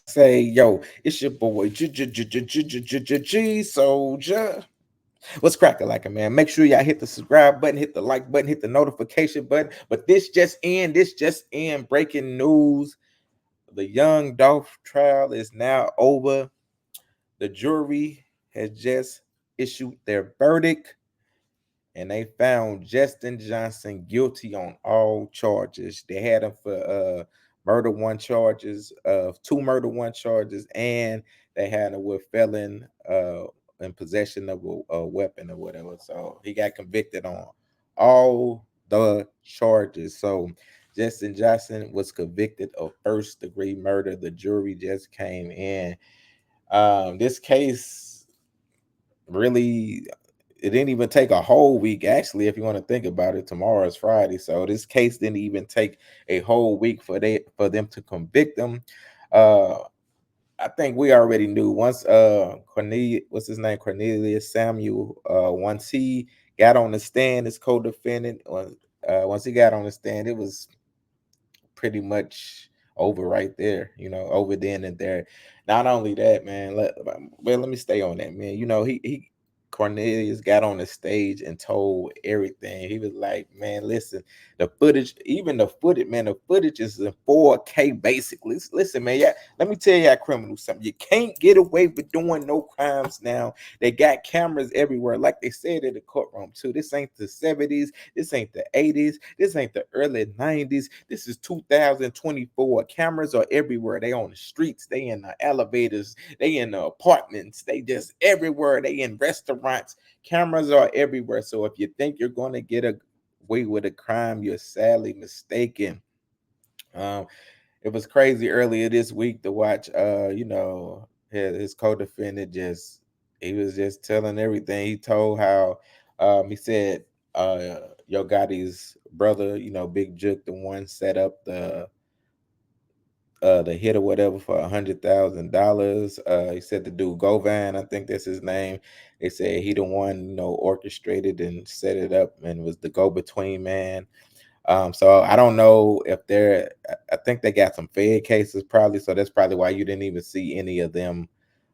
say, yo, it's your boy G Soldier. What's cracking like a man? Make sure y'all hit the subscribe button, hit the like button, hit the notification button. But this just in breaking news. The Young Dolph trial is now over. The jury has just issued their verdict and they found Justin Johnson guilty on all charges. They had him for murder one charges, two murder one charges, and they had him with felon in possession of a weapon or whatever. So he got convicted on all the charges. So Justin Johnson was convicted of first degree murder. The jury just came in. This case really, it didn't even take a whole week. Actually, if you want to think about it, tomorrow is Friday, so this case didn't even take a whole week for them to convict them. uh I think we already knew once Cornelius, what's his name, Cornelius Samuel, once he got on the stand as co-defendant, once he got on the stand, it was pretty much over right there, over then and there. Not only that, man, let me stay on that, man. He Cornelius got on the stage and told everything. He was like, man, listen, the footage, even the footage, man, the footage is in 4K basically. Listen, man, yeah, let me tell y'all criminals something. You can't get away with doing no crimes now. They got cameras everywhere, like they said in the courtroom too. This ain't the 70s, this ain't the 80s, this ain't the early 90s. This is 2024. Cameras are everywhere. They on the streets, they in the elevators, they in the apartments, they just everywhere. They in restaurants. Cameras are everywhere. So if you think you're going to get away with a crime, you're sadly mistaken. Um, it was crazy earlier this week to watch. His co-defendant just, he was just telling everything. He told how, he said, Yo Gotti's brother, Big Juke, the one set up the hit or whatever for $100,000. He said the dude Govan, I think that's his name. They said he the one, orchestrated and set it up and was the go-between man. So I don't know if I think they got some Fed cases probably, so that's probably why you didn't even see any of them,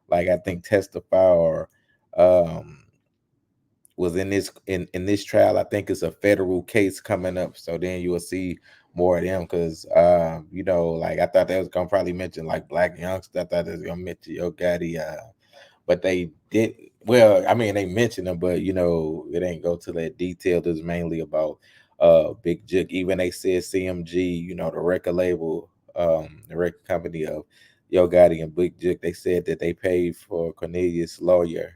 like I think testify or um was in this trial. I think it's a federal case coming up, so then you will see more of them because like I thought they was gonna probably mention like Black Youngster. I thought they was gonna mention Yo Gotti, but they did. Well, I mean they mentioned them, but it ain't go to that detail. It's mainly about Big Jig. Even they said CMG, the record label, the record company of Yo Gotti and Big Jig, they said that they paid for Cornelius' lawyer,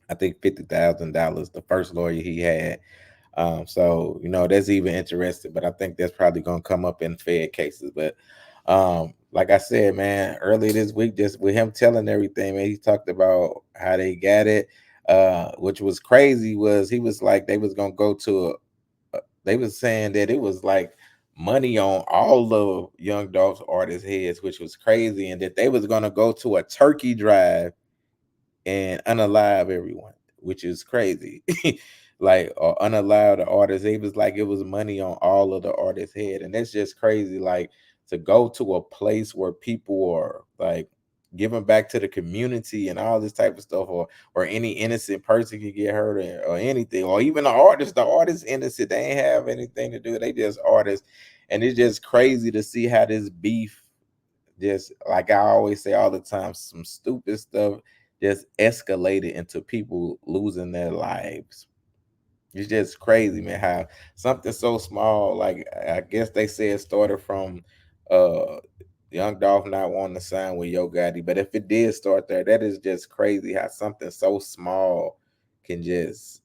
I think $50,000, the first lawyer he had. So that's even interesting, but I think that's probably gonna come up in Fed cases. But like I said, man, earlier this week, just with him telling everything, man, he talked about how they got it. Which was crazy was he was like they was gonna go to they was saying that it was like money on all of Young Dolph's artists' heads, which was crazy, and that they was gonna go to a turkey drive and unalive everyone, which is crazy. Like or unalive the artists. It was like it was money on all of the artists' head. And that's just crazy. Like to go to a place where people are like giving back to the community and all this type of stuff, or any innocent person can get hurt or anything, or even the artist innocent, they ain't have anything to do, they just artists. And it's just crazy to see how this beef, just like I always say all the time, some stupid stuff just escalated into people losing their lives. It's just crazy, man, how something so small, like I guess they say it started from uh Young Dolph not wanting to sign with Yo Gotti. But if it did start there, that is just crazy how something so small can just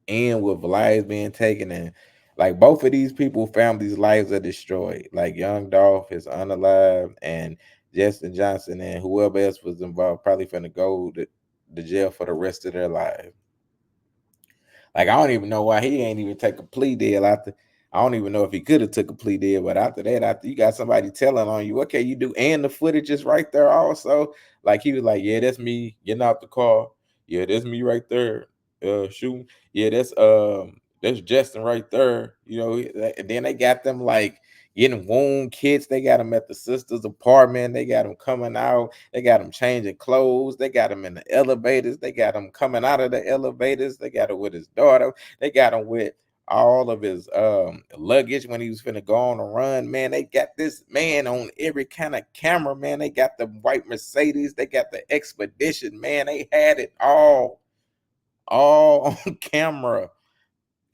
end with lives being taken. And like both of these people families lives are destroyed, like Young Dolph is unalive, and Justin Johnson and whoever else was involved probably finna go to jail for the rest of their life. Like I don't even know why he ain't even take a plea deal after. I don't even know if he could have took a plea deal, but after that, after you got somebody telling on you, what can you do? And the footage is right there also. Like he was like, yeah, that's me getting out the car. Yeah, that's me right there, shooting. Yeah, that's Justin right there. And then they got them like getting wound kits. They got him at the sister's apartment. They got him coming out. They got him changing clothes. They got him in the elevators. They got him coming out of the elevators. They got him with his daughter. They got him with all of his luggage when he was finna go on a run. Man, they got this man on every kind of camera. Man, they got the white Mercedes. They got the Expedition. Man, they had it all on camera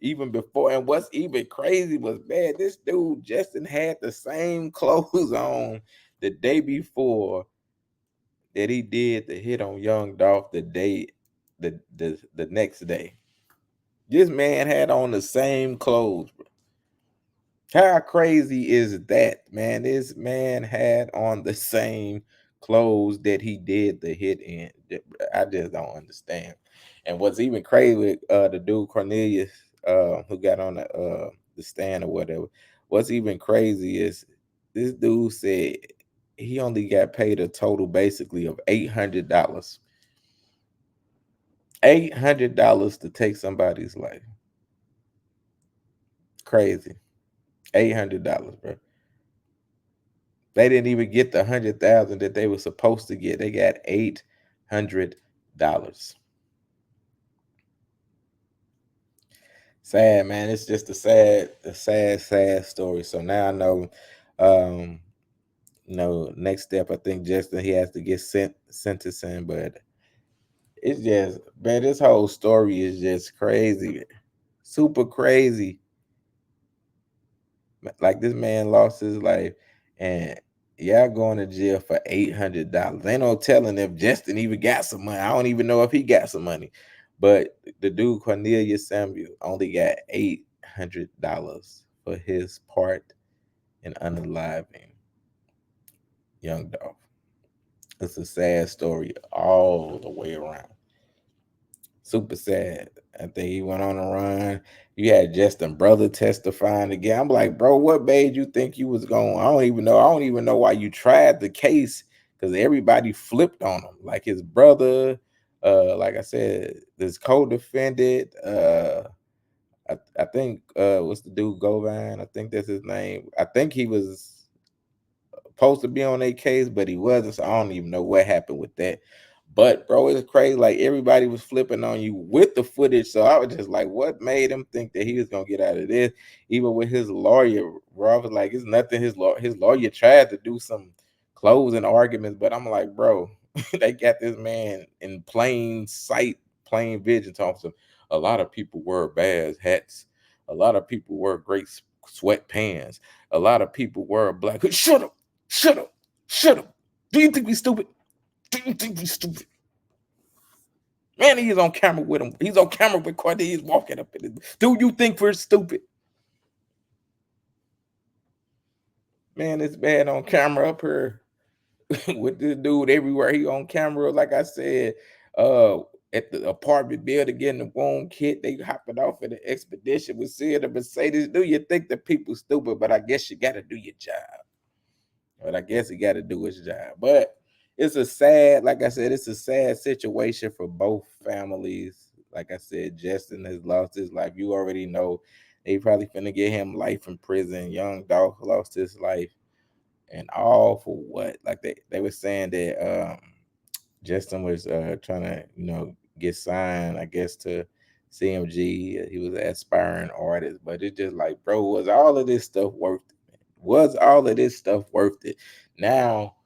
even before. And what's even crazy was, man, this dude Justin had the same clothes on the day before that he did the hit on Young Dolph the next day. This man had on the same clothes. How crazy is that, man? This man had on the same clothes that he did the hit in. I just don't understand. And what's even crazy with the dude Cornelius, who got on the stand or whatever. What's even crazy is this dude said he only got paid a total basically of $800. $800 to take somebody's life. Crazy. $800, bro. They didn't even get the 100,000 that they were supposed to get. They got $800. Sad, man. It's just a sad story. So now I know, um, next step. I think Justin he has to get sentencing, but it's just, man, this whole story is just crazy, super crazy. Like this man lost his life, and y'all going to jail for $800. Ain't no telling if Justin even got some money. I don't even know if he got some money, but the dude Cornelius Samuel only got $800 for his part in unaliving Young Dolph. It's a sad story all the way around. Super sad. I think he went on a run. You had Justin brother testifying again. I'm like, bro, what made you think you was going? I don't even know. I don't even know why you tried the case, because everybody flipped on him. Like his brother, like I said, this co-defendant. I think what's the dude Govan? I think that's his name. I think he was supposed to be on a case, but he wasn't. So I don't even know what happened with that. But bro, it's crazy. Like everybody was flipping on you with the footage. So I was just like, what made him think that he was gonna get out of this? Even with his lawyer, bro, I was like, it's nothing. His lawyer tried to do some closing arguments, but I'm like, bro, they got this man in plain sight, plain vision, talking to him. A lot of people wear bad hats. A lot of people wear great sweatpants. A lot of people wear black. Shut up. Shut up. Shut up. Do you think we stupid? Do you think we stupid? Man, he's on camera with him. He's on camera with Cordy. Walking up in it. Do you think we're stupid? Man, it's bad on camera up here with this dude everywhere. He on camera, like I said, uh, at the apartment building getting the wound kit. They hopping off at the Expedition with seeing the Mercedes. Do you think the people stupid? But I guess you got to do your job. But I guess he got to do his job. But it's a sad, like I said, it's a sad situation for both families. Like I said, Justin has lost his life. You already know they probably finna get him life in prison. Young Dolph lost his life. And all for what? Like they were saying that Justin was trying to, get signed, I guess, to CMG. He was an aspiring artist. But it's just like, bro, was all of this stuff worth it? Was all of this stuff worth it? Now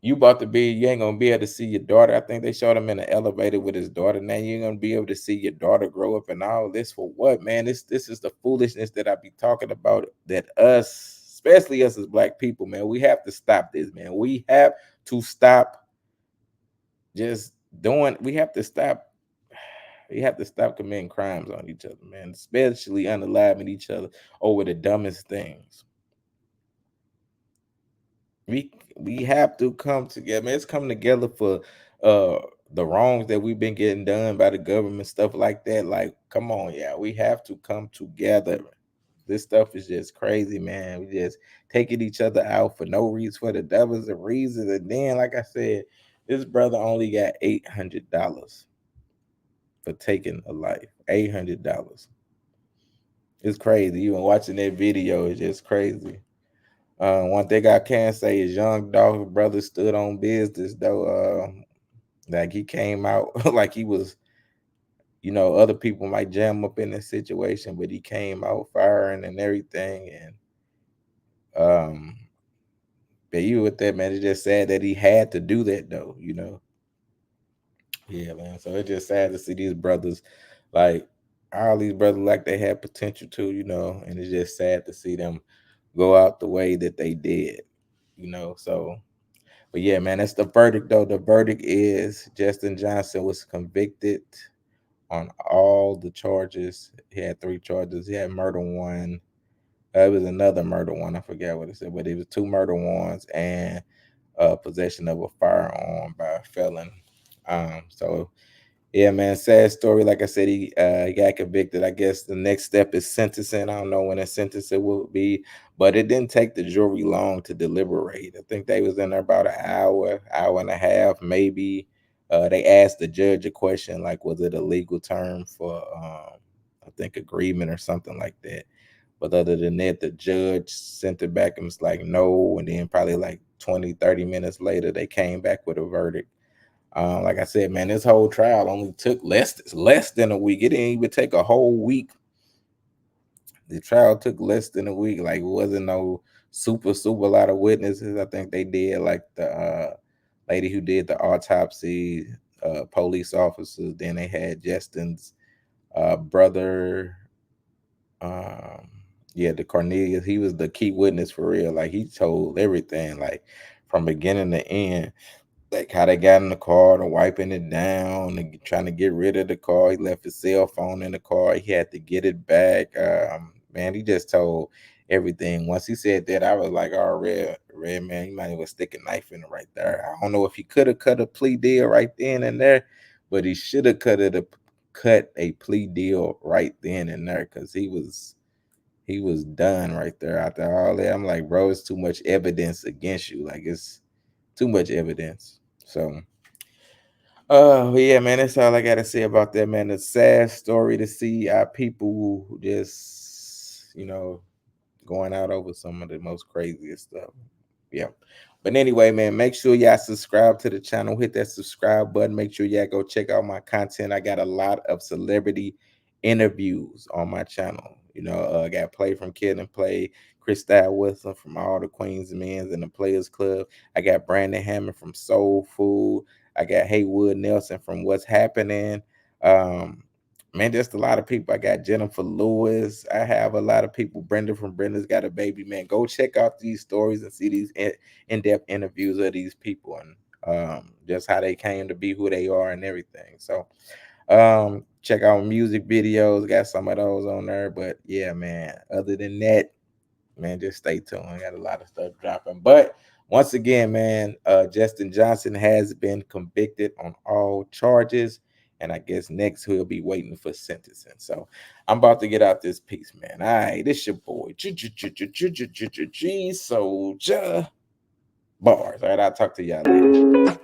you ain't gonna be able to see your daughter. I think they showed him in the elevator with his daughter. Now you ain't gonna be able to see your daughter grow up and all this for what, man? This is the foolishness that I be talking about. That us, especially us as black people, man, we have to stop this, man. We have to stop just doing. We have to stop committing crimes on each other, man. Especially unaliving each other over the dumbest things. We have to come together. Man, it's coming together for uh the wrongs that we've been getting done by the government, stuff like that. Like, come on, yeah, we have to come together. This stuff is just crazy, man. We just taking each other out for no reason, for the devil's of reasons. And then, like I said, this brother only got $800 for taking a life. $800. It's crazy. Even watching that video is just crazy. One thing I can say is Young Dolph brother stood on business though. Like he came out like he was, other people might jam up in this situation, but he came out firing and everything. And um, but you with that, man, it's just sad that he had to do that though. Yeah, man. So it's just sad to see these brothers, like all these brothers, like they had potential too. And it's just sad to see them go out the way that they did. So, but yeah, man, that's the verdict though. The verdict is Justin Johnson was convicted on all the charges. He had three charges. He had murder one. It was another murder one. I forget what it said, but it was two murder ones and possession of a firearm by a felon. So yeah, man, sad story. Like I said, he got convicted. I guess the next step is sentencing. I don't know when the sentencing will be, but it didn't take the jury long to deliberate. I think they was in there about an hour, hour and a half, maybe. They asked the judge a question like, was it a legal term for, I think, agreement or something like that. But other than that, the judge sent it back and was like, no. And then probably like 20, 30 minutes later, they came back with a verdict. Like I said, man, this whole trial only took less than a week. It didn't even take a whole week. The trial took less than a week. Like it wasn't no super lot of witnesses. I think they did like the lady who did the autopsy, police officers. Then they had Justin's brother. Um, yeah, the Cornelius. He was the key witness for real. Like he told everything, like from beginning to end, like how they got in the car, and wiping it down, and trying to get rid of the car. He left his cell phone in the car. He had to get it back. Man, he just told everything. Once he said that, I was like, "Oh, red man, you might even stick a knife in it right there." I don't know if he could have cut a plea deal right then and there, but he should have cut a plea deal right then and there because he was done right there after all that. I'm like, bro, it's too much evidence against you. Like it's too much evidence. So but yeah, man, that's all I gotta say about that, man. It's a sad story to see our people who just, going out over some of the most craziest stuff. Yeah. But anyway, man, make sure y'all subscribe to the channel. Hit that subscribe button. Make sure y'all go check out my content. I got a lot of celebrity interviews on my channel. I got Play from Kid and Play, Krista Wilson from All the Queens Men's and the Players Club. I got Brandon Hammond from Soul Food. I got Haywood Nelson from What's Happening. Um, Man, just a lot of people. I got Jennifer Lewis. I have a lot of people. Brenda from Brenda's Got a Baby. Man, go check out these stories and see these in-depth interviews of these people and just how they came to be who they are and everything. So check out music videos. Got some of those on there. But yeah, man. Other than that, man, just stay tuned. I got a lot of stuff dropping. But once again, man, Justin Johnson has been convicted on all charges. And I guess next he'll be waiting for sentencing. So I'm about to get out this piece, man. All right, this your boy, G Souldier Bars. All right, I'll talk to y'all later.